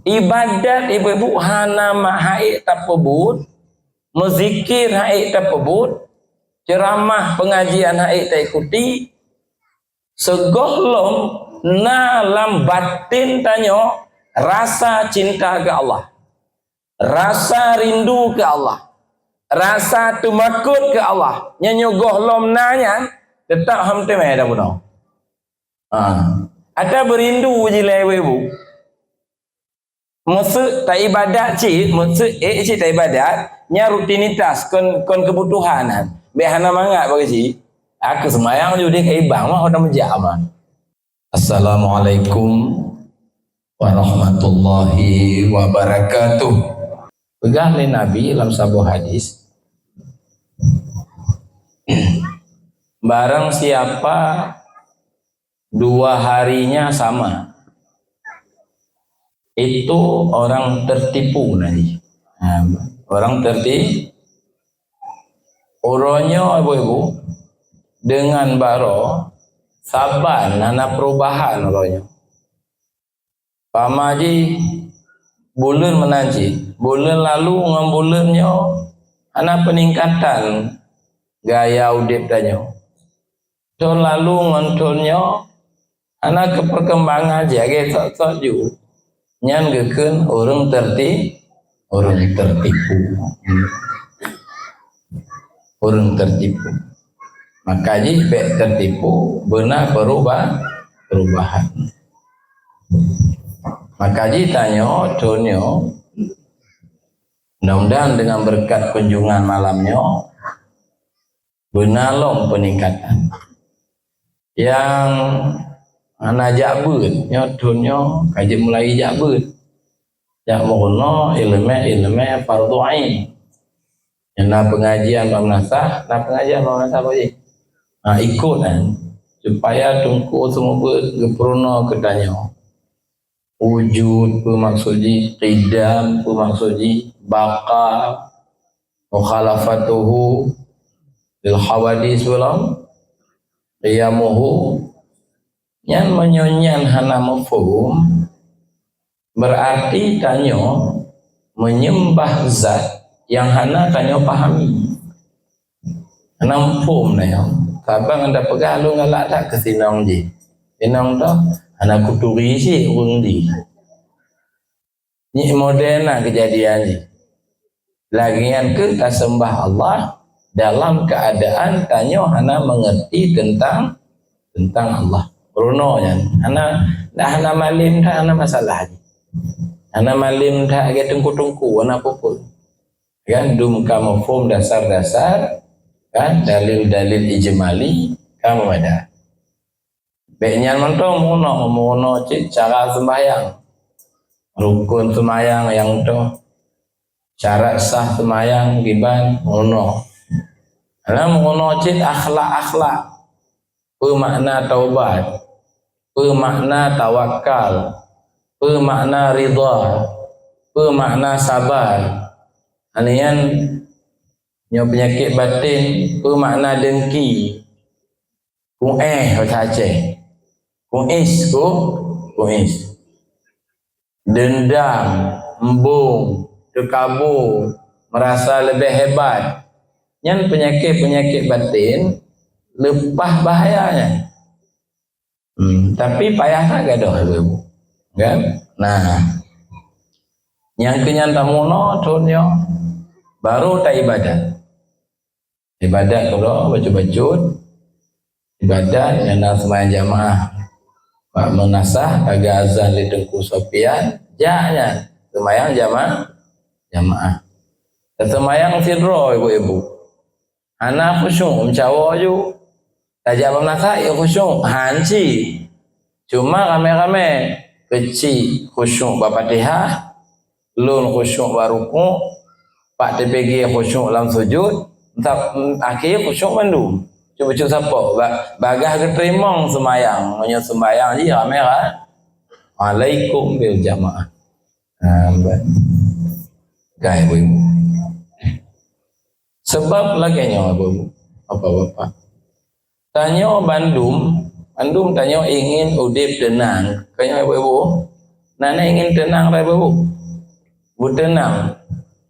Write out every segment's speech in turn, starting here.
ibadat ibu-ibu hana haik tapebut, mezikir haik tapebut, ceramah pengajian haik tak ikuti, segohlom dalam batin tanyo rasa cinta ke Allah, rasa rindu ke Allah, rasa tumakut ke Allah, nyanyo gohlom nanya tetap ham temai dah puno. Ada berindu je lewe bu. Maksud tak ibadat cik, maksud cik tak ibadat, nya rutinitas kon kebutuhan. Behana mangat bagi cik. Aku semayang je dia ke ibang mah orang menjama. Assalamualaikum warahmatullahi wabarakatuh. Pegah oleh Nabi dalam sebuah hadis. Barang siapa 2 harinya sama, itu orang tertipu nanti. Orang tertipu. Orangnya ibu-ibu dengan baro sabar nana perubahan orangnya. Pamaji bulan menanti, bulan lalu dengan bulannya anak peningkatan gaya udip danyo. Tahun lalu ngontonnya anak keperkembangan jaga sok-sok ju. Nyan geken orang tertipu. Orang tertipu. Maka jika tertipu benar perubahan. Maka jika tanya conyo, mudah-mudahan dengan berkat kunjungan malamnya benar long peningkatan. Yang anak jabut, nyodonyo kaji mulai jabut. Jak mono ilmu fardu ain. Yang pengajian pemnasah, pengajian pemnasah apa je? Ikut kan, supaya tungku semua bergeprono kedanyo. Wujud bermaksudi, qidam bermaksudi, baqa, mukhalafatuhu bil hawadis walam, qiyamuhu. Yang menyonyan hana mafhum berarti tanyo menyembah zat yang hana tanyo pahami. Hana mafhum na yo. Sabang anda pegang lu ngalak tak ke sinong je. Sinong tu hana kuturi si undi. Ni moderna kejadian je. Lagian ke tak sembah Allah dalam keadaan tanyo hana mengerti tentang Allah. Rono jan. Hana malim tak hana masalah je. Hana malim tak ke tungku-tungku hana apa-apa. Kan dum kamu form dasar-dasar kan dalil-dalil ijmali kamu ada. Baiknya mentong mono cik cara sembahyang. Rukun sembahyang yang tu syarat sah sembahyang giban mono. Ana mono cik akhlak. Pemakna taubat, pemakna tawakal, pemakna ridha, pemakna sabar. Anian nyo penyakit batin, pemakna dengki. Kuis. Dendam, embung, terkabur, merasa lebih hebat. Yang penyakit batin lepas bahayanya. Tapi payah tak gadoh ibu. Kan? Nah, yang kenyataan monotonnya baru tak ibadat. Ibadat kalau baju-baju ibadat yang sembahyang jamaah. Pak menasah agak azan di Tengku Sopian, jangan sembahyang jamaah. Sembahyang sidro ibu-ibu. Anak khusyuk mencawa ju. Tajak pemnasa ya khusyuk hanci. Cuma rame-rame kecil khusyuk Bapatihah, lun khusyuk baruku, Pak TPG khusyuk dalam sujud, akhir khusyuk mandum. Cuba siapa? Bagah keterimong semayang, hanya sembayang je rame kan. Alaikum bil jamaah. Gaya ibu. Sebab lagi nyawa ibu. Apa-apa. Tanyo Bandung tanyo ingin udip tenang. Kaya ibu-ibu Nana ingin tenang rai bu. Bu tenang.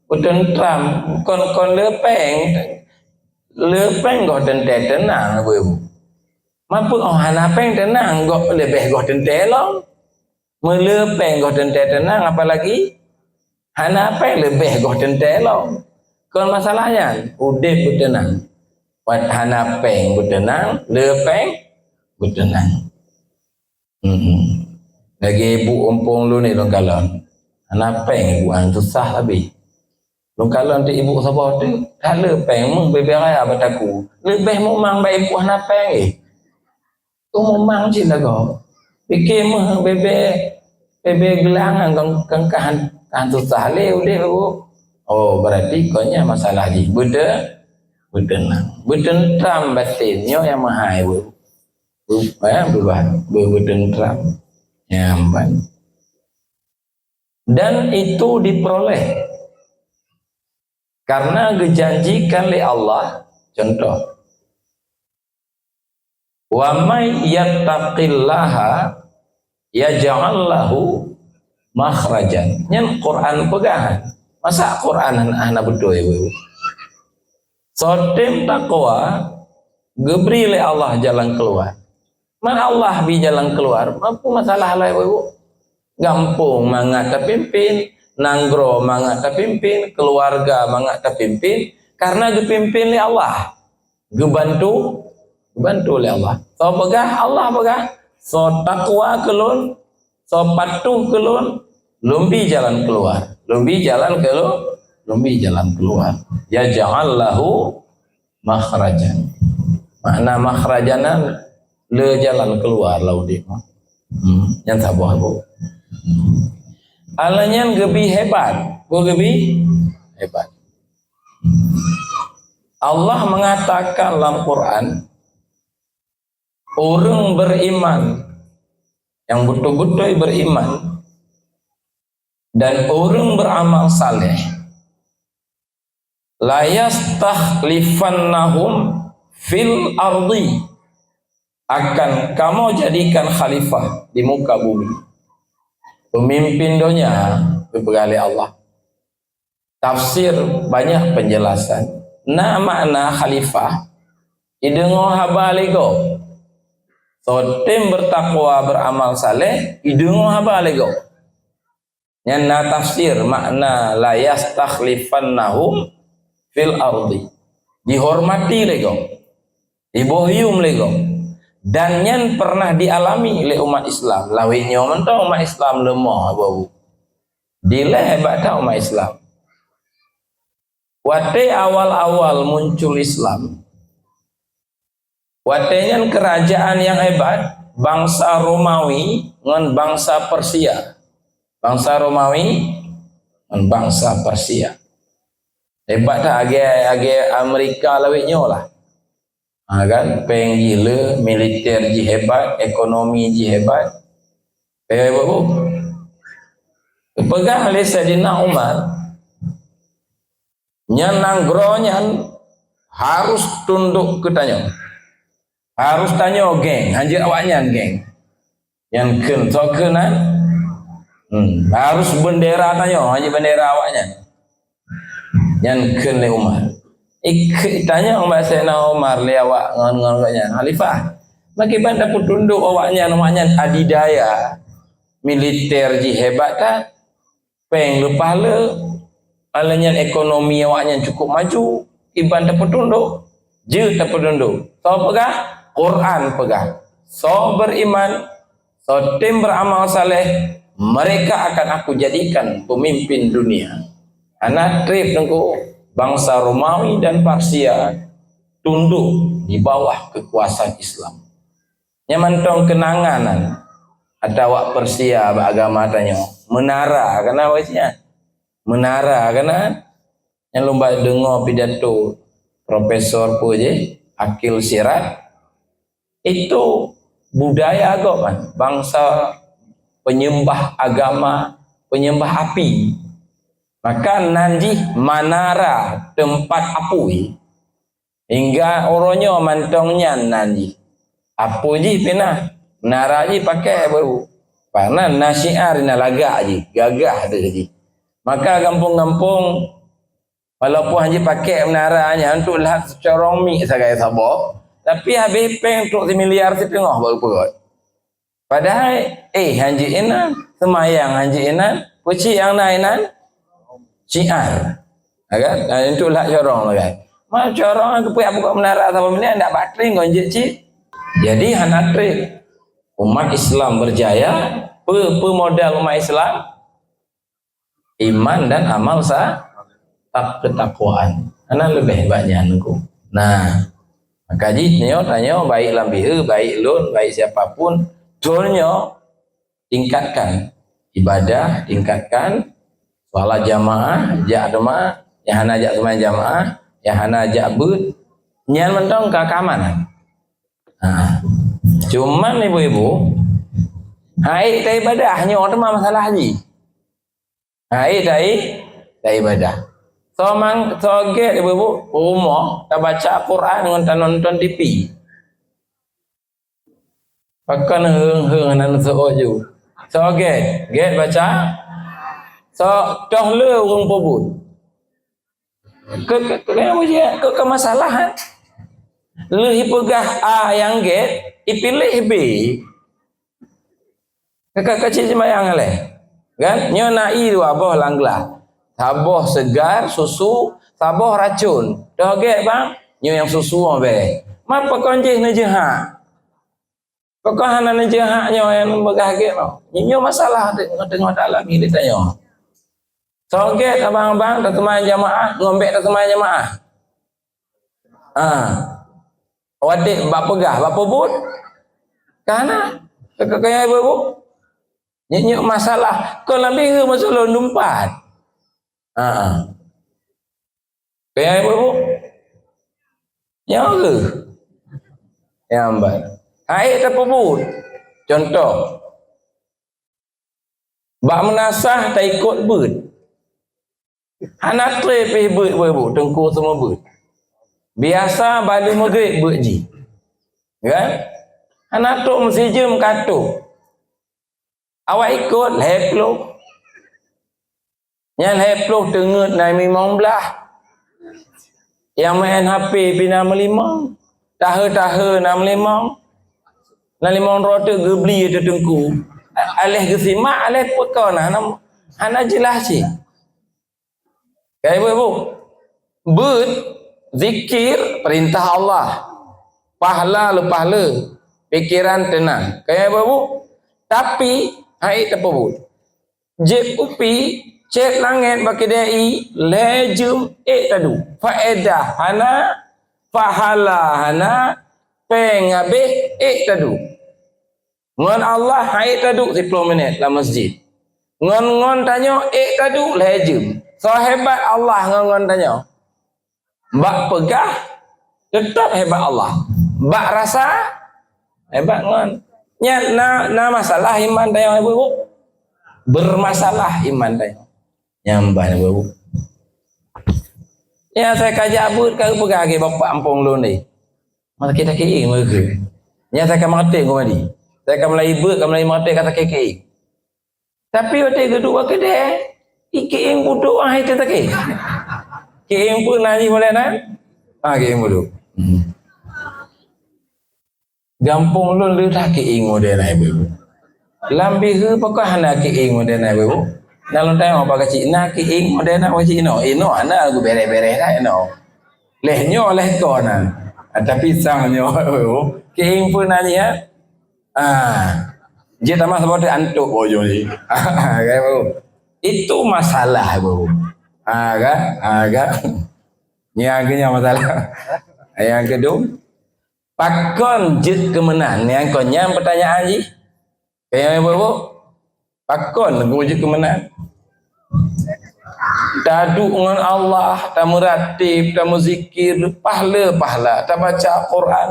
Bu tentram. Kon lepeng kau tenang bu. Mampu hanapeng tenang kau lebih kau tentelong. Melepeng kau tenang apalagi hanapeng lebih kau tentelong. Kon masalahnya udah bu tenang. Wat hanapeng bu tenang, lepeng bu tenang. Lagi ibu umpung lu ni long kalon. Hanapeng ibu susah lebih. Long kalon tu ibu siapa tu? Tak lepeng mung bebe raya bataku. Lebih memang baik ibu hanapeng tu memang je lah kau. Fikir mah bebe gelangan kan susah le udah bu. Oh berarti kau nya masalah di bertenang. Bertentram batinnya yang mahal bu. Bertentram nyaman. Dan itu diperoleh karena dijanjikan oleh Allah. Contoh, wa may yattaqillaha yaj'al lahu makhrajan. Yang Quran pegangan. Masa Quran anak betul ya bu. Sotem takwa geberi oleh Allah jalan keluar. Mana Allah bi jalan keluar? Mampu masalah lah ibu. Gampung mangat terpimpin, nanggro mangat terpimpin, keluarga mangat terpimpin karena dipimpin oleh Allah. Gebantu oleh Allah. So pegah Allah pegah. So takwa kelun, so patuh kelun, lumbi jalan keluar. Lumbi jalan keluar. Ya ja'allahu makhrajan. Makna makhrajana le jalan keluar laudi. Yang tak bu. Alanya gebi hebat. Bu gebi hebat. Allah mengatakan dalam Quran, orang beriman yang betul-betul beriman dan orang beramal saleh la yastakhlifannahum fil ardi, akan kamu jadikan khalifah di muka bumi, pemimpin dunia bergali Allah. Tafsir banyak penjelasan. Nah makna khalifah idengo habalego. So tim bertakwa beramal saleh idengo habalego. Yang na tafsir makna la yastakhlifannahum fil ardi, dihormati lego, dibohyum lego. Dan yang pernah dialami oleh umat Islam, lawinya mentang umat Islam lemah bau. Dile hebat dah umat Islam. Wate awal-awal muncul Islam. Watenya kerajaan yang hebat, bangsa Romawi dengan bangsa Persia. Bangsa Romawi dengan bangsa Persia. Hebat dah age Amerika lawinya lah. Kan peng gila, militer ji hebat, ekonomi ji hebat. Hebat bu. Pegang oleh Sayyidina Umar. Nyan nanggronya harus tunduk ke tanya. Harus tanya geng, anjir awaknya geng. Yang kentokenan harus bendera tanya, anjir bendera awaknya. Yang kenle Umar. Tanya Umar Sayyidina Umar liawak ngon-ngonnya khalifah. Bagaimana pun tunduk awaknya namanya adidaya militer ji hebat kan? Peng lupa le alanya ekonomi awaknya cukup maju, iban dapat tunduk, je dapat tunduk. So pegah Quran pegah. So beriman, so tim beramal saleh, mereka akan aku jadikan pemimpin dunia. Anak trip nengku bangsa Romawi dan Persia tunduk di bawah kekuasaan Islam. Nyamantong kenanganan ada wak Persia beragama tanya menara karena wajnya menara karena yang lomba dengar pidato Profesor Puji Akil Sirat itu budaya agama bangsa penyembah agama, penyembah api. Maka nanti manara tempat apui hingga orangnya mantongnya nanti apu ji pina menara ji pakai baru Karena nasiar ina lagak je, gagah tu je. Maka kampung-kampung walaupun haji pakai menaranya untuk lihat corong mi sagai sabok, tapi habis peng untuk semiliar setengah baru perut. Padahal haji inan semayang haji inan puci yang nainan syiar. Kan? Untuk lihat corong lah kan. Mak corong aku punya buka menara sama ni ndak batring gonjek cik. Jadi hanatrik umat Islam berjaya, modal umat Islam iman dan amal ketakwaan. Ana lebih banyak aku. Nah, maka tanya baik lambihe, baik lun, baik siapapun, dolnya tingkatkan ibadah, tingkatkan salat jamaah, jak jamaah, yang hana jak sembahyang jamaah, yang hana jak but, nyan mentong ke keamanan. Nah, cuman ibu-ibu, hai tak ibadah, hanya orang masalah haji. Hai tak ibadah. So get ibu-ibu rumah tak baca Quran dengan tak nonton TV. Pakan heng nan soju. So get baca. So dah le urang pobut. Ke masalahan. Le hipegah A yang get, ipilih B. Kecil sembayang le. Kan? Nyo nai dua boh langlah. Saboh segar susu, saboh racun. Dah get bang, nyo yang susu be. Mapa konjih na jahat. Pokok hana na jahat nyo yang begah get no. Nyo masalah tengok dalam ini tanya. So get abang-abang dak sembahyang jamaah, ngombek dak sembahyang jamaah. Wadik bak pegah, bak pobut. Kana kekaya ibu. Nyok masalah kau lebih ke masalah numpat. Kaya ibu. Nyok ke? Yang ambil. Air tak pobut. Contoh. Bak menasah tak ikut bird. Anak trepih bird ibu, tengku semua bird. Biasa balik maghrib bird ji. Kan? Anak tu mesti jem katuk. Awak ikut leplo. Yang leplo dengut naik memang belah. Yang main HP pina melimang. Taha-taha nak melimang. Nak limang roda gebli ada tengku. Alih gesimak, alih pekau nah. Hana jelas sih. Kaya ibu. But, zikir, perintah Allah. Pahala le pahala. Pikiran tenang. Kaya ibu. Tapi hai tepubut. Jep upi cek langit bagi dai lejum tadu. Faedah hana pahala hana pengabe tadu. Ngon Allah hai tadu 10 minit dalam masjid. Ngon tanya tadu lejum. So hebat Allah ngon tanya. Bak pegah tetap hebat Allah. Bak rasa hebat ngon. Na masalah iman tanya ibu. Bermasalah iman tanya. Nyambah ibu. Ya saya kajak abut kau pegah ke bapak ampung lu ni. Masa kita kiri mereka. Ya saya akan mengerti kau mandi. Saya akan mulai ibu, akan mulai mengerti kata kiri. Tapi waktu kedua kedai, iking buduk itu tak kiri. Kiri pun nani boleh nak? Kiri buduk. Gampung lu dah keing model naik ibu. Lambi ke pokok hana keing model naik ibu. Dalam tengok apa kecil nak keing model nak wajib ino. Ino ana aku bere-bere dah ino. Lehnyo leh kona. Tapi sangnya ibu. Keing pun nanya. Dia tambah seperti antuk bojo ni. Kan ibu. Itu masalah ibu. Kan? Ni agaknya masalah. Yang kedua pakon jit kemenang yang konyam pertanyaan ji. Kayak ibu. Pakon wujud kemenang. Tadu dengan Allah, tamu ratib, tamu zikir, pahala. Tak baca Quran,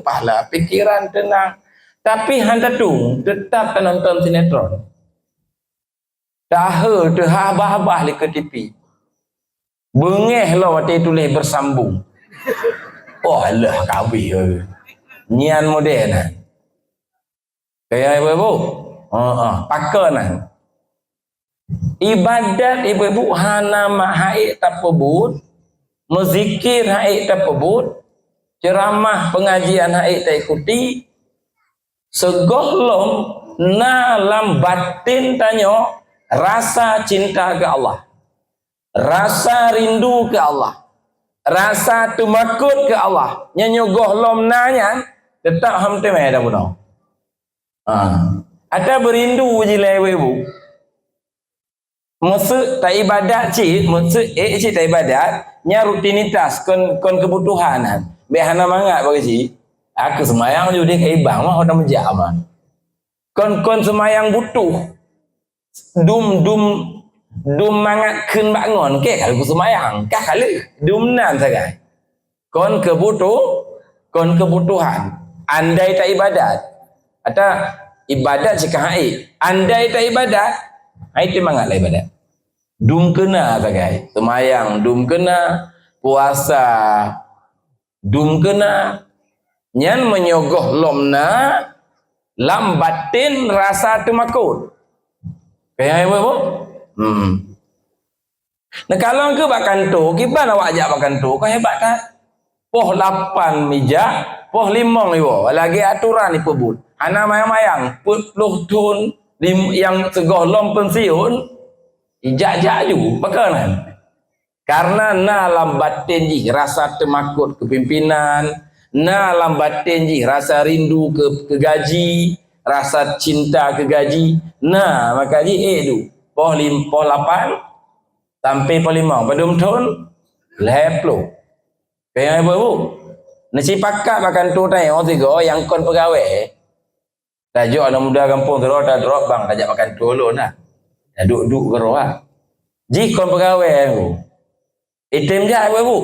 pahala. Pikiran tenang. Tapi hanta tu tetap nonton sinetron. Tahu habah-habah di ke TV. Bengeh lah waktu tulis bersambung. Oh alah kawih. Nian modern. Kayak ibu. pakanan. Ibadat ibu-ibu hana mahai tapebut, mezikir hai tapebut, ceramah pengajian hai tak ikuti, segohlom na lam batin tanyo rasa cinta ke Allah, rasa rindu ke Allah, rasa tumakut ke Allah. Nyanyo gohlom nanya tetap ham temai dah puno. Ada berindu je lewe bu. Maksud tak ibadat cik, maksud cik tak ibadat, nya rutinitas kon kebutuhan. Behana mangat bagi cik. Aku semayang juga dia ibang mah orang menjam mah. Kon semayang butuh. Dum mangat keun bangun ke kalau ku semayang. Kah kali dum nan sagai. Kon kebutuhan. Andai tak ibadat. Atau ibadat cik hai. Andai tak ibadat, hai tu mangat lah ibadat. Dum kena sagai. Semayang dum kena, puasa dum kena. Nyan menyogoh lomna lam batin rasa tumakut. Kayak apa bu? Nah kalau ke bakan tu, kiban awak ajak bakan tu, kau hebat kan? Poh 8 meja, poh 5 iwo, lagi aturan ni pebut. Ana mayang-mayang, puluh tun yang segoh lom pensiun, ijak-jak ju, bakanan. Karena na lam batin ji rasa temakut kepimpinan, na lam batin ji rasa rindu ke gaji, rasa cinta ke gaji. Nah, maka ji tu poh 8 sampai poh 5 padum tun leplo. Kayak apa bu? Nasi pakak makan tu tanya orang tiga yang kon pegawai. Tajuk anak muda kampung terus dah drop bang ajak makan tu dulu nah. Dah duduk ke roh. Ji kon pegawai bu. Item je bu.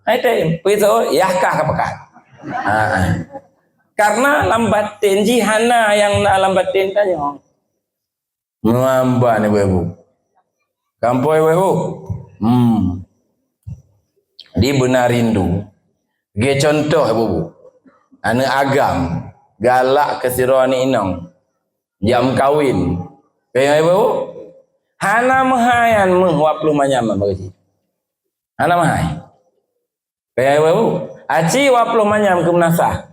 Item piso yahkah ke pekat. Karena lambatin jihana yang nak lambatin tanya. Mengamba ni bu. Kampung bu. Di benar rindu. Ge contoh bu. Anu agam galak ke sirani inong. Jam kawin. Kayak bu. Hana mahayan menguap lumanyam bagi. Hana mahai. Kayak bu. Aci waplo manyam ke menasah.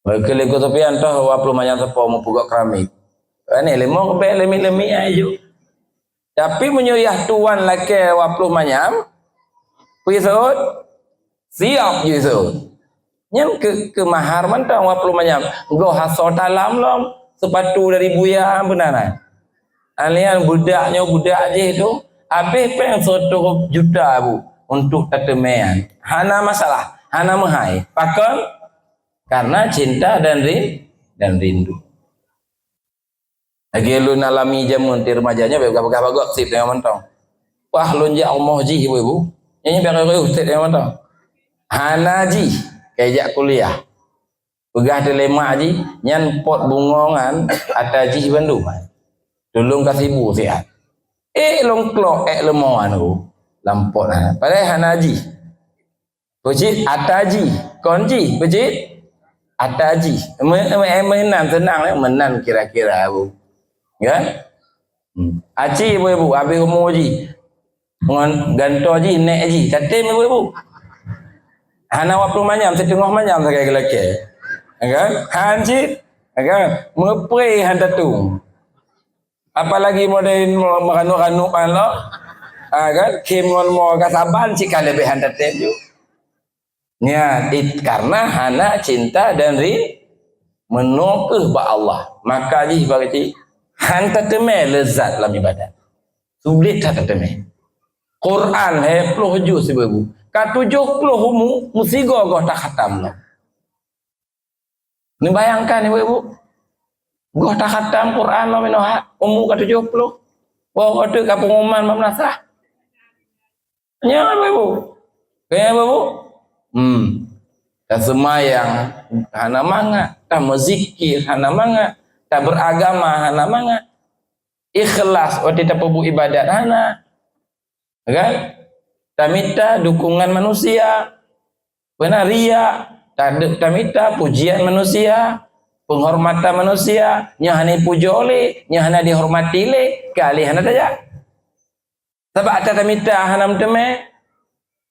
Kalau kau topian toh waplo manyam sepo mau pugak keramik. Ini lemong be lemi aja. Tapi menyuyah tuan laki waplo manyam. Pisut siap je so. Nyam ke mahar mantang waplo manyam. Go hasor dalam lom sepatu dari buya benar. Alian budak je tu. Habis peng 1 juta bu. Untuk tetemean. Hana masalah. Hana mahai. Pakon. Karena cinta dan rindu. Lagi lu nalami jamun ti remajanya. Bagak-bagak sip dengan mentong. Wah lunjak Allah ji ibu-ibu. Ini bagak-bagak sip dengan mentong. Hana ji. Kejak kuliah. Pegah dilema ji. Nyan pot bungongan. Ada ji Bandung. Tolong kasih ibu sihat. Longklok lemoan tu. Lampot lah. Padahal hanaji. Pejit ataji. Konji. Pejit ataji. Menang senang lah. Menang kira-kira bu. Kan? Aci ibu-ibu. Habis umur ji. Gantor ji. Nek ji. Tatim ibu-ibu. Hana wapul manyam. Setengah manyam sekali lelaki. Kan? Hancit. Kan? Mepri hantatung. Apalagi model meranu-ranu kan lo. Kan kim ngon mo kasaban cik kalebihan tetem ju. Nya karena hana cinta dan menukuh ba Allah. Maka ji bagi han teteme lezat dalam ibadat. Sulit tak teteme. Quran 70 juz ibu. Ka 70 humu musigo goh tak khatam lo. Ni bayangkan ibu. Goh tak khatam Quran lo menoha umur ka 70. Bawa tu ka pengumuman mamnasah. Ya ibu. Kayak ibu. Tak semayang hana manga, tak mezikir hana manga, tak beragama hana manga. Ikhlas waktu tak pebu ibadat hana. Kan? Tak minta dukungan manusia. Benar ria, tak minta pujian manusia. penghormatan manusia, nya hana puja oleh, nya hana dihormati le, kali hana saja. Sebab ada minta hanam teme.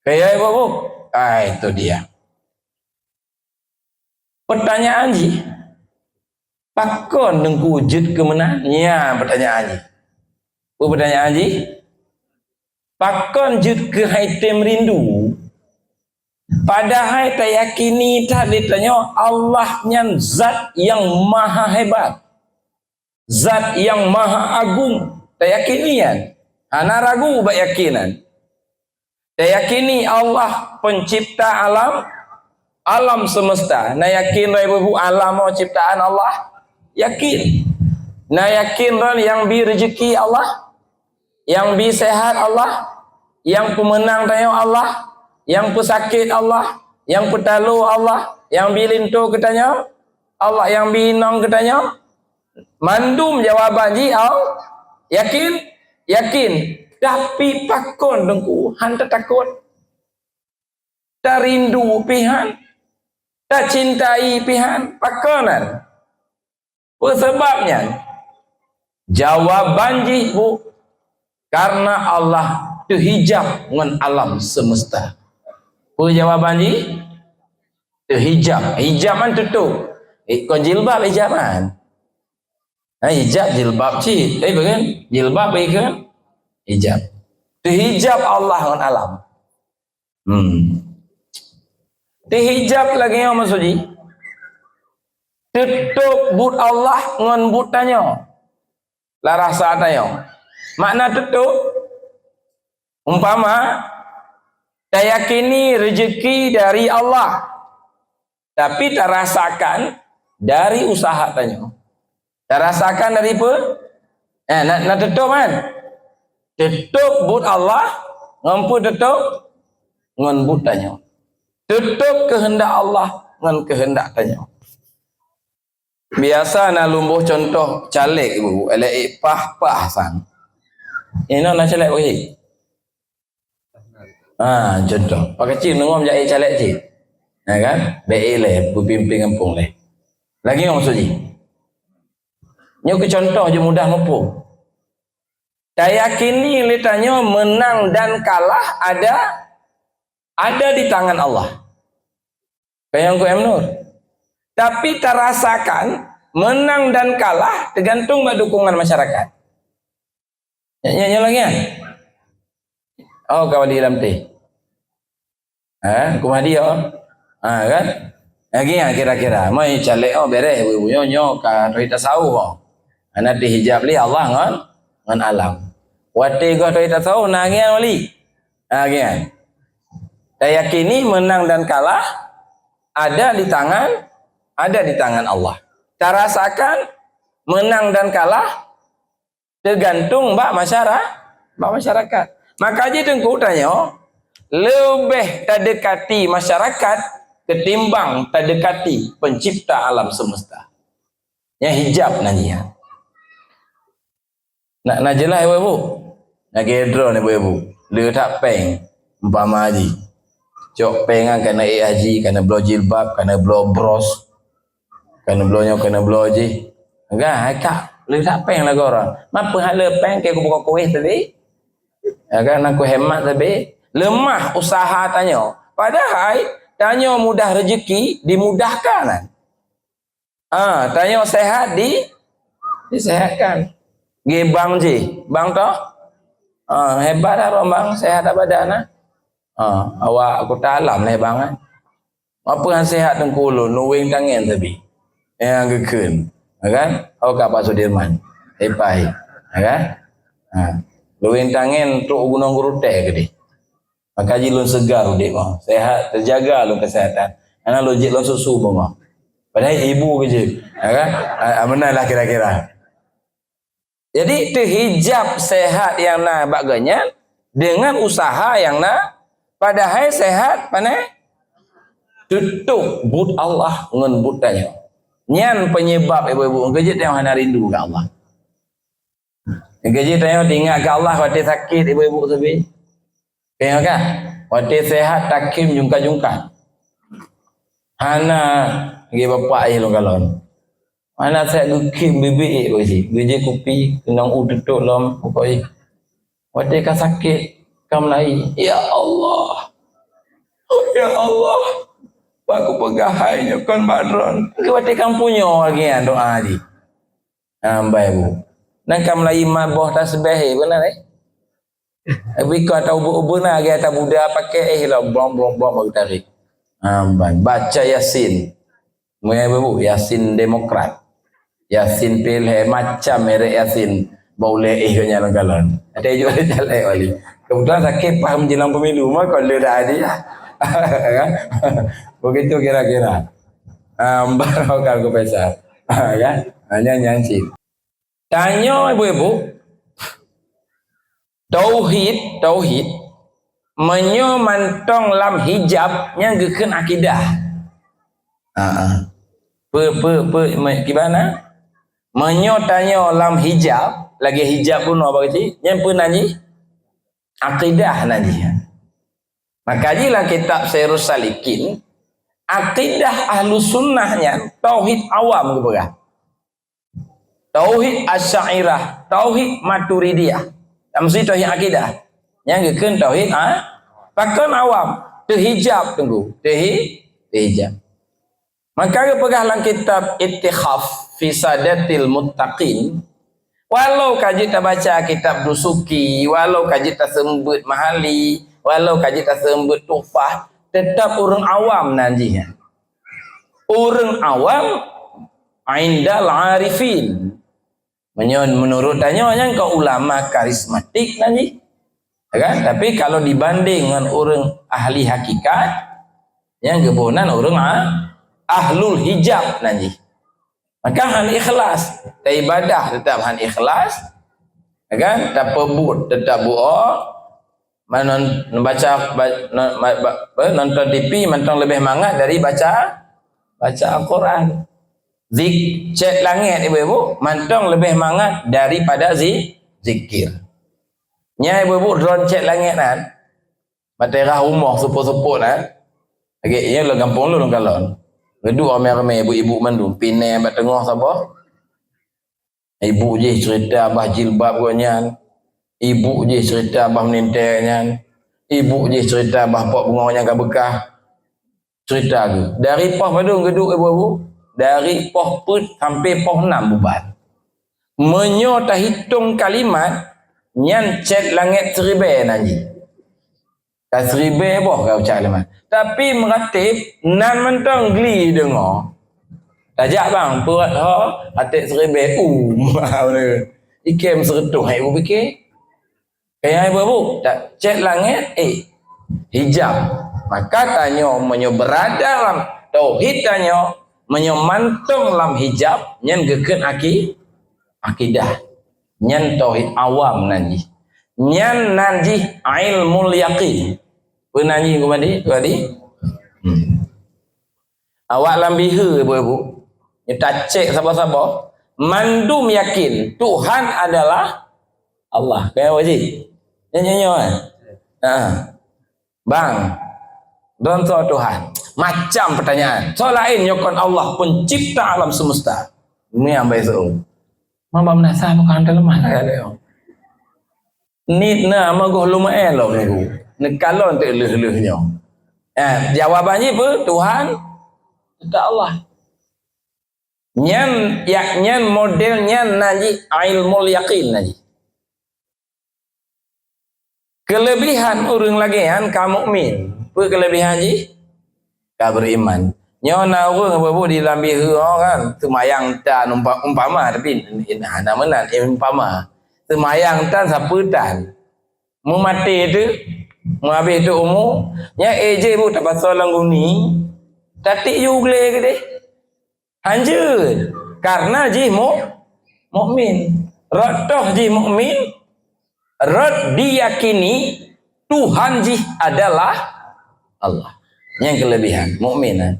Kayak ibu. Itu dia. Pertanyaan ji. Pakon dengku wujud ke mana? Ya, pertanyaan ji. Pertanyaan ji. Pakon jud ke haitem rindu. Padahal tak yakini tak ditanya Allah nyan zat yang maha hebat. Zat yang maha agung. Tak yakinian. Hana ragu bak yakinan. Tak yakini Allah pencipta alam semesta. Na yakin ibu alam ciptaan Allah? Yakin. Na yakin yang bi rezeki Allah? Yang bi sehat Allah? Yang pemenang tanya Allah? Yang pesakit Allah? Yang petalu Allah? Yang bi lintu katanya? Allah yang bi inang katanya? Mandum jawaban ji yakin? Yakin. Tapi pakon dengku hanta takut. Tak rindu pihan. Tak cintai pihan. Pakonan. Apa sebabnya? Jawaban ji bu. Karena Allah terhijab dengan alam semesta. Apa jawaban ji? Terhijab. Hijab man tutup. Kau jilbab hijab man. Hijab jilbab ci. Bukan? Jilbab kan? Hijab. Terhijab Allah dengan alam. Terhijab lagi yang maksudnya. Tutup but Allah dengan butannya. Lah rasa tanya. Makna tutup. Umpama. Tak yakini rezeki dari Allah. Tapi tak rasakan dari usaha tanya. Tak rasakan dari apa? Nak tutup kan? Tutup but Allah, ngampu tutup ngan but tanya. Tutup kehendak Allah ngan kehendak tanya. Biasa nak lumbuh contoh caleg ibu, elek pah san. Ini nak caleg bagi. Contoh. Pak kecil nunggu menjadi caleg cik. Kan? Baik le, berpimpin kampung le. Lagi yang maksud cik. Nyo ke contoh je mudah mampu. Tak yakini litanya menang dan kalah ada di tangan Allah. Kayak yang Nur. Tapi terasakan menang dan kalah tergantung pada dukungan masyarakat. Nyanyi lagi kan? Oh kawali dalam teh. Kumadi kan? Lagi ya kira-kira. Mai caleg beres ibu nyo ka rita sauh. Ana dihijab li Allah ngan alam. Wati kau rita sauh nangian wali. Kan? Tak yakini menang dan kalah ada di tangan Allah. Tak rasakan menang dan kalah tergantung masyarakat. Maka aja tengku tanya, lebih terdekati masyarakat ketimbang terdekati pencipta alam semesta. Yang hijab nanya. Nak jelas ibu. Nak gedro ni ibu. Le tak peng umpama haji. Cok pengan kena haji, kena belo jilbab, kena belo bros. Kena belonyo kena belo haji. Enggak, kak, le tak peng lah orang. Apa hal le peng ke buka kuih tadi? Kan aku hemat tadi. Lemah usaha tanya. Padahal tanya mudah rezeki dimudahkan. Tanya sehat disehatkan. Gebang je, bang toh? Hebat dah bang, sehat badan. Awak aku talam lah bang. Apa yang sehat tengkulu, nuwing tangan tapi. Yang gekun. Kan? Awak Pak Sudirman. Hebat. Kan? Nuwing tangan tu gunung gurute ke dia. Maka jilun segar dia mah. Sehat, terjaga lu kesehatan. Karena logik lu susu mah. Padahal ibu je. Kan? Benar lah kira-kira. Jadi terhijab sehat yang nak baganya dengan usaha yang nak padahal sehat mana tutup but Allah ngan butanya. Nyan penyebab ibu-ibu kejut yang hana rindu ke Allah. Kejut yang ingat ke Allah waktu sakit ibu-ibu sebi. Kayak kan? Waktu sehat takim jungka-jungka. Hana gi bapak ai lu galon. Mana saya gukim bibik biji kopi kenang uduk lom pokoi. Wate ka sakit kam lai. Ya Allah. Ya Allah. Aku pegahai kon badron. Ke wate kampunyo lagi doa di. Ambai bu. Nang kam lai mabah tasbih benar Tapi kau tahu ubu na dia tak budak pakai lah blom bagi tarik. Ambai baca Yasin. Mulai bu Yasin Demokrat. Yasin pilih macam merek Yasin boleh nya galon. Ada juga jalan wali. Kebetulan sakit faham jelang pemilu mah kalau dah ada. Kan? Begitu kira-kira. Baru kalau besar. Kan? Hanya nyanyi. Tanya ibu-ibu. Tauhid menyo mantong lam hijab yang gekeun akidah. Gimana? Menyo tanyo lam hijab, lagi hijab pun apa gitu? Yang pun nanti akidah nanti. Maka jilah kitab Syairus Salikin, akidah ahlu sunnahnya tauhid awam keberah. Tauhid Asy'ariyah, tauhid Maturidiyah. Mesti tauhid akidah. Yang gekeun tauhid pakon awam, teu hijab tunggu, teu hijab. Maka pegah lang kitab Ittikhaf fi Sadatil Muttaqin. Walau kaji tak baca kitab Dusuki, walau kaji tak sembut Mahali, walau kaji tak sembut Tuhfah, tetap orang awam nanti. Orang awam indal arifin. Menurut tanya yang ke ulama karismatik nanti. Kan? Tapi kalau dibanding dengan orang ahli hakikat, yang kebonan orang ahlul hijab nanti. Maka han ikhlas, tak ibadah tetap han ikhlas, kan? Tak pebut tetap buo, baca nonton TV mentang lebih mangat dari baca Al-Quran. Cek langit ibu-ibu mentang lebih mangat daripada zikir. Nya ibu-ibu drone cek langit kan, baterah rumah seput-seput Okey, ia lo kampung lu kalon. Kedua ramai-ramai ibu-ibu mandum pinai bat tengah sabah. Ibu je cerita abah jilbab gonyan. Ibu je cerita abah menentelnya. Ibu je cerita abah pok bunga yang bekah. Cerita ke. Dari poh padung geduk ibu-ibu, dari poh put sampai poh 6 bubat. Menyo tak hitung kalimat nyan chat langit seribai nanti. Tak seribai boh kau cak kalimat. Tapi meratib nan mentang geli dengar. Tajak bang purat atik seribai ikem seretuh ibu fikir. Kayak ibu tak cek langit hijab. Maka tanya menyo berada dalam tauhid tanya menyo mantong dalam hijab nyen gekeun akidah. Nyen tauhid awam nanti. Nyen nanti ilmul yaqin. Penanyi tadi. Awak lambihe ibu-ibu. Kita cek sabar-sabar. Mandum yakin Tuhan adalah Allah. Kayak wajib. Nyanyi Bang. Don't so Tuhan. Macam pertanyaan. So lain nyokon Allah pencipta alam semesta. Ini yang baik seorang. Mama menasa bukan lemah kaya Nit na magoh lumayan loh niku. Nekalon tu leh-lehnya. Jawabannya apa? Tuhan tidak Allah. Nyan modelnya naji ilmul yaqin naji. Kelebihan orang lagi kaum mukmin. Apa kelebihan ji? Ka beriman. Nyona orang apa di lambi kan semayang tan umpama tapi ana menan umpama. Semayang tan saputan. Mu mati tu mu habis tu umur nya eje bu tak pasal langgung ni. Tatik you gle ke deh. Hanjur karena ji mukmin. Rotoh ji mukmin. Rod diyakini Tuhan ji adalah Allah. Yang kelebihan mukmin.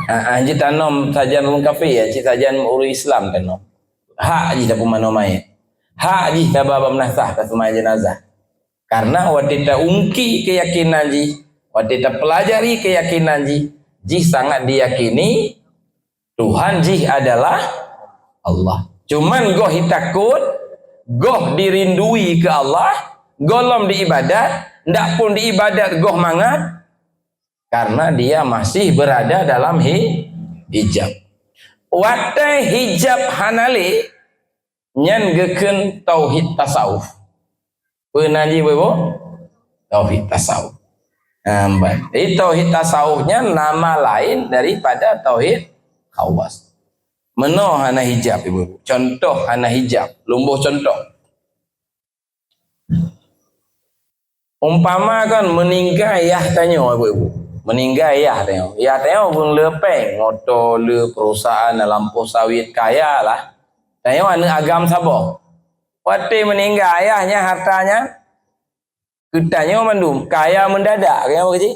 Anji tanam sajan orang kafir ya, cik sajan orang Islam tanam. Hak ji tak pemano mai. Hak ji tak baba menasah tak semai jenazah. Karena waktu kita ungki keyakinan ji, waktu kita pelajari keyakinan ji sangat diyakini Tuhan jih adalah Allah. Cuman goh takut, goh dirindui ke Allah, golom diibadat, ndak pun diibadat goh mangat, karena dia masih berada dalam hijab. Watai hijab hanali nyan geken tauhid tasawuf. Penaji bebo tauhid tasawuf. Jadi tauhid tasawufnya nama lain daripada tauhid khawas. Meno hana hijab ibu. Contoh hana hijab. Lumbuh contoh. Umpama kan meninggal ayah tanya ibu. Meninggal ayah tanya. Ya tanya pun lepeng. Motor le perusahaan lampu sawit kaya lah. Tanya mana agam sabar. Waktu meninggal ayahnya hartanya. Kitanya mandum. Kaya mendadak. Kaya apa sih?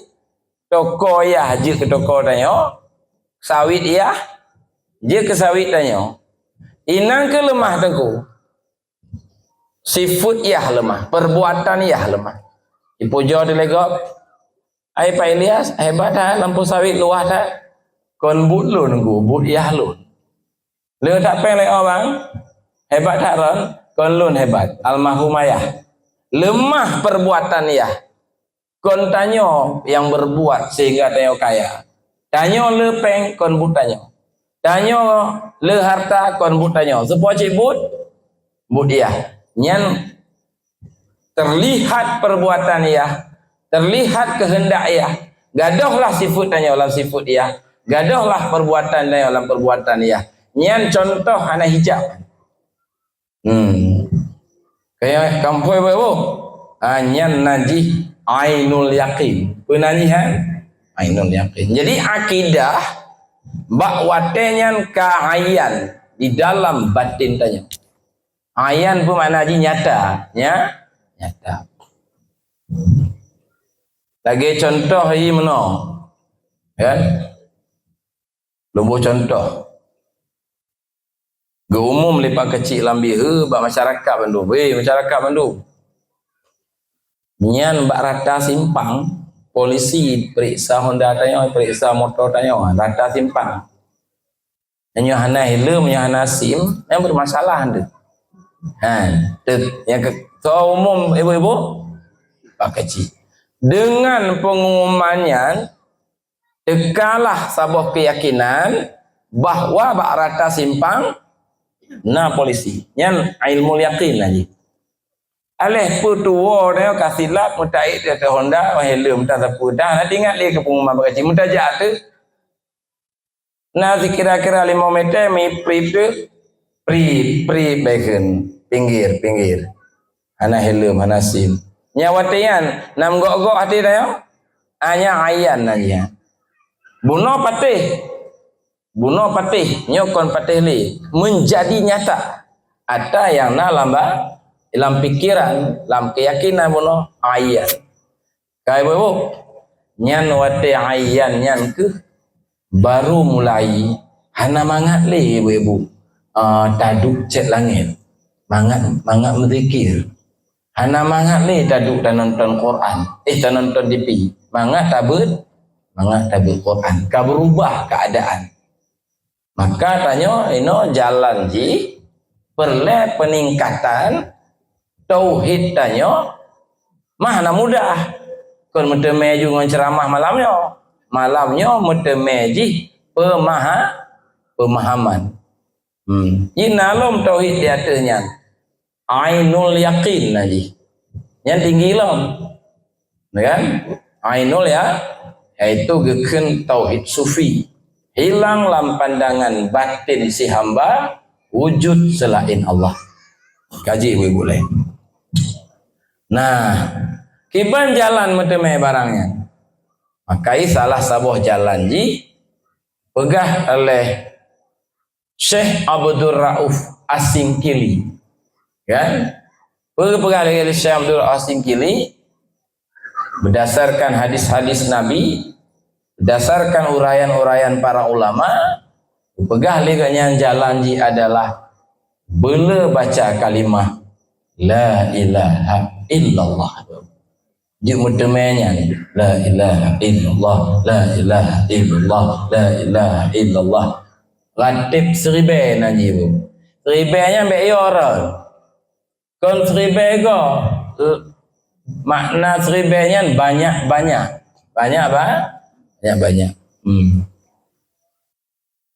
Toko ayah je ke toko tanya. Sawit ayah. Dia kesawit tanya, inang ke lemah tengku? Sifat yah lemah, perbuatan yah lemah. Dipuja di legok. Ai Pak Ilyas, hebat dah lampu sawit luah dah. Kon but lu nunggu, but yah lu. Lu tak pelek orang. Hebat tak ron? Kon lun hebat. Almarhum ayah. Lemah perbuatan yah. Kon tanya yang berbuat sehingga tanya kaya. Tanya lepeng, kon but tanya. Tanya le harta kon but tanya. Sepo cik but dia. Nyan terlihat perbuatan ia, terlihat kehendak ia. Gadohlah sifat tanya dalam sifat ia. Gadohlah perbuatan tanya dalam perbuatan ia. Nyan contoh hana hijab. Kayak kampoi baru. Nyan najih ainul yakin. Penajihan ainul yakin. Jadi akidah bakwatenyan kaayan di dalam batin tanya. Ayan pun makna nyata, nyata. Lagi contoh ini mana? Kan? Lumbuh contoh. Ge umum lepak kecil lambi bak masyarakat Bandung. Masyarakat Bandung. Nyan bak rata simpang. Polisi periksa Honda tanya, periksa motor tanya, rata simpang. Yang hana helm, yang hana SIM, yang bermasalah tu. Yang ketua umum ibu-ibu Pak Kecil. Dengan pengumumannya, tekalah sabuh keyakinan bahawa bak rata simpang, na polisi. Yang ilmu yakin lagi. Aleh putuwa dia kasilap mutait dia ke Honda helm tak sapu dah nanti ingat dia ke pengumuman berkecil mutajak tu nah kira-kira 5 meter mi pri beken pinggir ana helm ana sim nyawatian nam gok hati dia hanya ayan aja bunuh patih nyokon patih li menjadi nyata ada yang na lamba dalam pikiran, dalam keyakinan mono ayan. Kai bobo nyan wate ayan nyan ke baru mulai hana mangat le ibu-ibu. Taduk cek langit. Mangat berzikir. Hana mangat le taduk dan nonton Quran. Dan nonton TV. Mangat tabut Quran. Ka berubah keadaan. Maka tanya ino jalan ji perle peningkatan tauhid tanya mana mudah kon medeme ju ngon ceramah malamnya medeme ji pemahaman inalom tauhid dia tanya ainul yakin aji yang tinggi lom kan ainul ya yaitu geken tauhid sufi hilang lam pandangan batin si hamba wujud selain Allah. Kaji ibu boleh. Nah, kiban jalan medeme barangnya. Makai salah sabuh jalan ji pegah oleh Syekh Abdul Rauf Asingkili. Kan? Pegah oleh Syekh Abdul Rauf Asingkili berdasarkan hadis-hadis Nabi, berdasarkan uraian-uraian para ulama, pegah liganya jalan ji adalah bela baca kalimah la ilaha illallah. Dia mutemanya la ilaha illallah, la ilaha illallah, la ilaha illallah. Ratib seribe naji bu. Seribenya ambek orang. Kon seribe go makna seribenya banyak-banyak. Banyak apa? Banyak-banyak.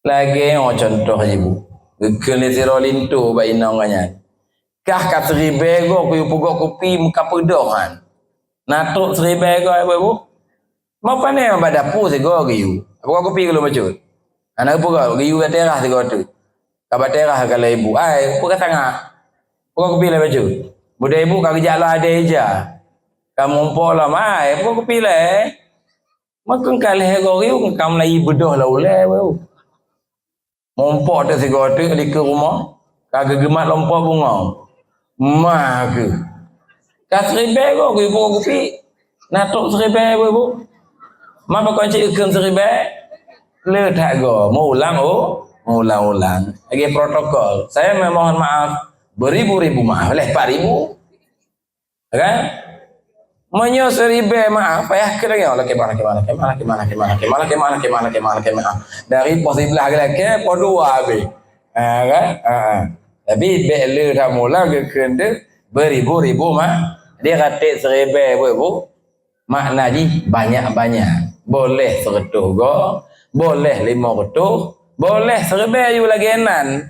Lagi contoh ibu. Gekele sirolin tu ba inangnya. Kah kat seribe go ku pugok kopi muka pedohan. Natuk seribe go ibu. Mau pandai ba dapur se go giu. Pugok kopi kalau macam. Anak pugok giu kat teras se go tu. Kabat teras kalau ibu. Ai pugok tengah. Pugok kopi lah macam. Budak ibu kak kerja ada aja. Kamu pola mai pugok kopi lah. Makan kalih go giu kam lai bedoh lah ulai bu. Mompok tak segala tu di ke rumah kagak gemat lompok bunga mah ke kat seribe ko ibu kopi natuk seribe ibu mah bakon cik ikan seribe le tak go mau ulang lagi protokol saya memohon maaf beribu-ribu maaf oleh 4.000 kan menyo seribe maaf ya kira lagi mana dari pos sebelah ke pos 2 habis kan tapi bela dah mula ke kena beribu-ribu mah dia kata seribe bu makna ji banyak-banyak boleh 100 go boleh 500 boleh seribe you lagi enan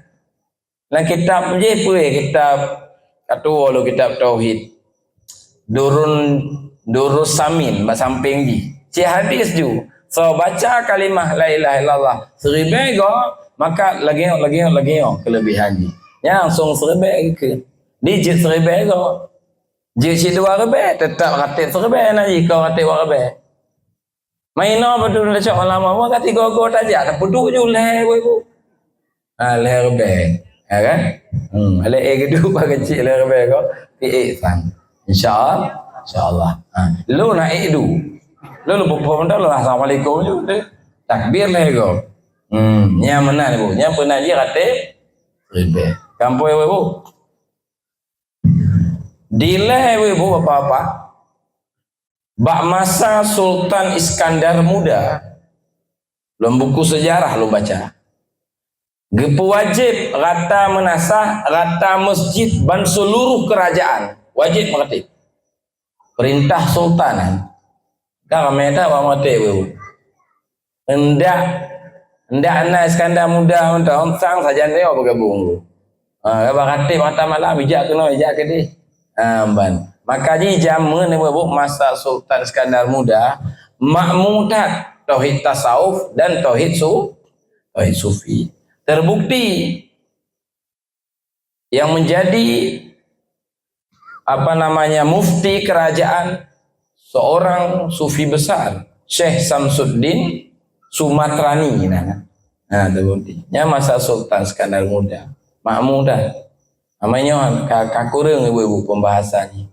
dalam kitab je kitab katua lu kitab tauhid Durus Samin samping ji. Cik hadis ju. So baca kalimah la ilaha illallah 1000 go maka lagi kelebihan ji. Ya langsung 1000 ke. Digit 1000 go. Digit 2000 tetap ratib 1000 na ji kau ratib 2000. Maino betul dah cak lama mau kata go taja tak peduk ju leh ibu. Leh rebe. Ya kan? Leh geduk kecil leh rebe go. Pi sang. InsyaAllah. Lu nak ikdu. Lu berpulang dah lah. Assalamualaikum je. Takbir lah go. Yang mana ni bu? Yang pernah dia kata ribe. Kampung ibu. Dileh ibu apa-apa. Bak masa Sultan Iskandar Muda. Dalam buku sejarah lu baca. Gepu wajib rata menasah rata masjid dan seluruh kerajaan. Wajib mengerti perintah sultan kan mereka mengerti hendak anak Iskandar Muda untuk sang saja dia bergabung kalau kata mata malam bijak ke dia maka di zaman masa Sultan Iskandar Muda makmudat tauhid tasawuf dan tauhid sufi terbukti yang menjadi mufti kerajaan seorang sufi besar Syekh Samsuddin Sumatrani terbukti nya masa Sultan Iskandar Muda makmudah namanya kakurang ibu pembahasannya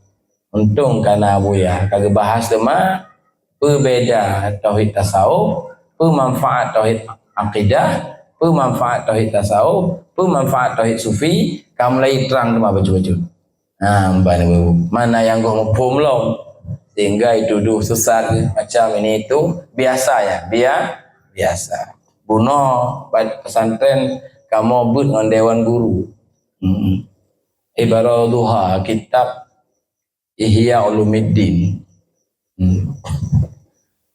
untung karena abu ya kagak bahas tema berbeda tauhid tasawuf pemanfaat tauhid akidah pemanfaat tauhid tasawuf pemanfaat tauhid sufi kamu lagi terang tema baju-baju mana yang gue pumlong sehingga itu susah macam ini itu biasa ya biasa bunuh pesantren kamu but dengan dewan guru ibarat duha kitab Ihya Ulumuddin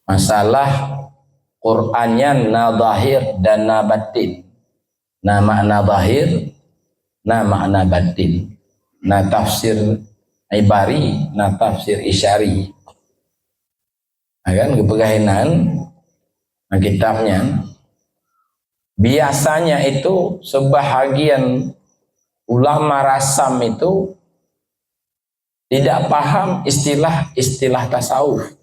masalah Qur'annya na zahir dan na batin na makna zahir na makna batin na tafsir ibari, na tafsir isyari. Kan kepegahinan kitabnya biasanya itu sebahagian ulama rasam itu tidak paham istilah tasawuf.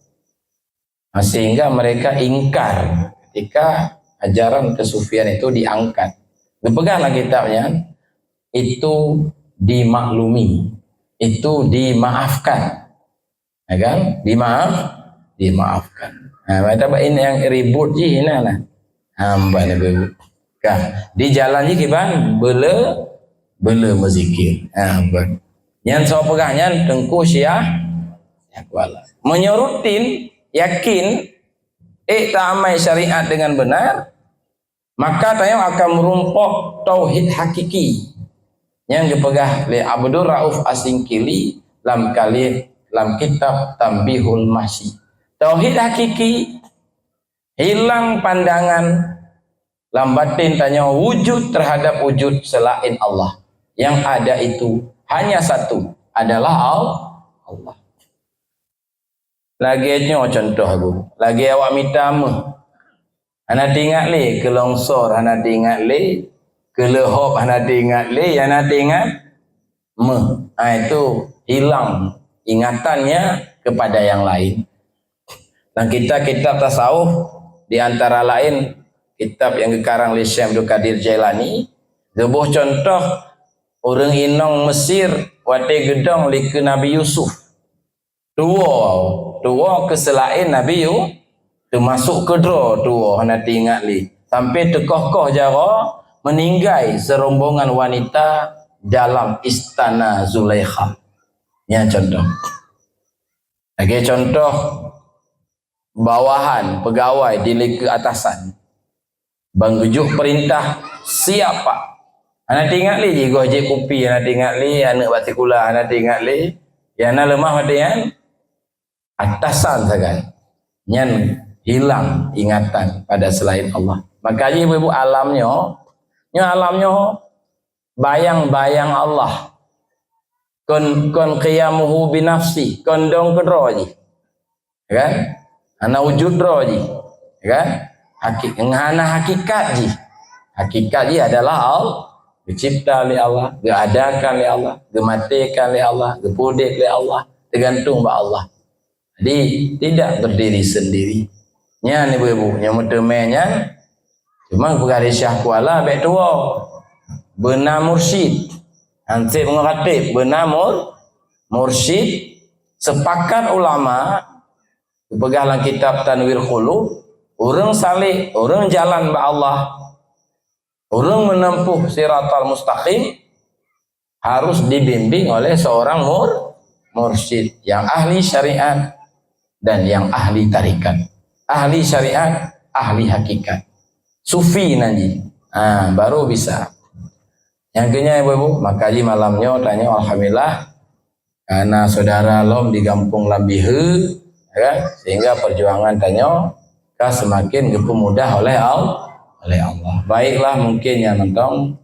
Sehingga mereka ingkar ketika ajaran kesufian itu diangkat. Dipeganglah kitabnya itu dimaklumi, itu dimaafkan, ya kan? Dimaafkan. Macam ini yang ribut je, nah, hamba ni di jalan je kiban, bela berzikir. Yang saya pegangnya Tengku Syiah, menyerutin, yakin, ta'amai syariat dengan benar, maka tanya akan merumpok tauhid hakiki yang dipegah oleh Abdul Rauf Asingkili dalam kitab Tambihul Masyi. Tauhid hakiki hilang pandangan lam batin tanya wujud terhadap wujud selain Allah. Yang ada itu hanya satu, adalah Allah. Lagi contoh aku. Lagi awak minta ana ingat le ke longsor, ana ingat le ke lehop, ana ingat le, ana ingat itu hilang ingatannya kepada yang lain. Dan kita kitab tasawuf di antara lain kitab yang dikarang oleh Syekh Abdul Qadir Jailani, sebuah contoh orang inong Mesir wate gedong li ke Nabi Yusuf. Dua keselain Nabi Yusuf termasuk kedua dua nanti ingat li sampai tekoh-koh jara meninggai serombongan wanita dalam istana Zulaikha. Yang contoh. Lagi contoh bawahan pegawai di ke atasan. Bangujuk perintah siapa? Anak ingat li jigo je kopi, anak ingat li anak batikula, anak ingat li yang lemah hatian atasan sagan. Nyan hilang ingatan pada selain Allah. Makanya ibu-ibu alamnya bayang-bayang Allah. Kon qiyamuhu binafsi, kon dong kedro je. Kan? Ana wujud dro je. Kan? Hakikat je. Hakikat je adalah Allah. Dicipta oleh Allah, diadakan oleh Allah, dimatikan oleh Allah, dipudik oleh Allah, tergantung pada Allah. Jadi tidak berdiri sendiri. Nyan ibu-ibu, yang mutemenya cuma perkara Syah Kuala baik tua. Benar mursyid. Hansip mengatip benar mursyid. Sepakat ulama pegang kitab Tanwir Qulub, orang salih, orang jalan ba Allah, orang menempuh siratal mustaqim harus dibimbing oleh seorang mursyid yang ahli syariat dan yang ahli tarikat. Ahli syariat, ahli hakikat. Sufi nanti. Baru bisa. Yang kenya ibu-ibu, makaji malamnya tanya alhamdulillah karena saudara lom di kampung Lambihe, ya, sehingga perjuangan tanya semakin dipermudah oleh Allah. Baiklah mungkin yang nonton